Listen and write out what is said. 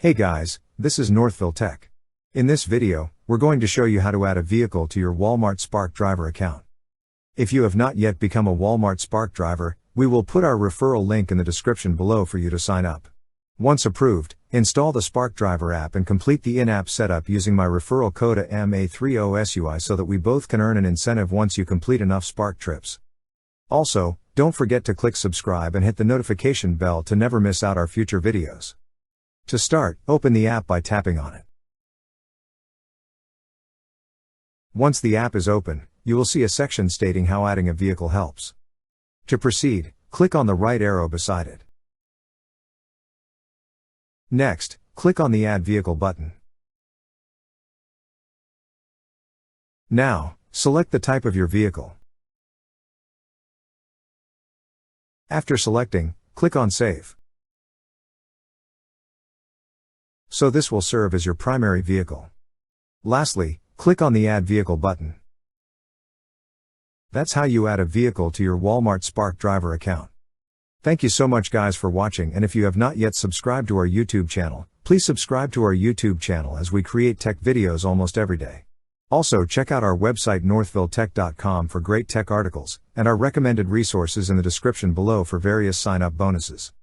Hey guys, this is Northville Tech. In this video, we're going to show you how to add a vehicle to your Walmart Spark Driver account. If you have not yet become a Walmart Spark Driver, we will put our referral link in the description below for you to sign up. Once approved, install the Spark Driver app and complete the in-app setup using my referral code MA30SUI so that we both can earn an incentive once you complete enough Spark trips. Also, don't forget to click subscribe and hit the notification bell to never miss out our future videos. To start, open the app by tapping on it. Once the app is open, you will see a section stating how adding a vehicle helps. To proceed, click on the right arrow beside it. Next, click on the Add Vehicle button. Now, select the type of your vehicle. After selecting, click on Save. So this will serve as your primary vehicle. Lastly, click on the Add Vehicle button. That's how you add a vehicle to your Walmart Spark Driver account. Thank you so much guys for watching, and if you have not yet subscribed to our YouTube channel, please subscribe to our YouTube channel as we create tech videos almost every day. Also check out our website northvilletech.com for great tech articles, and our recommended resources in the description below for various sign-up bonuses.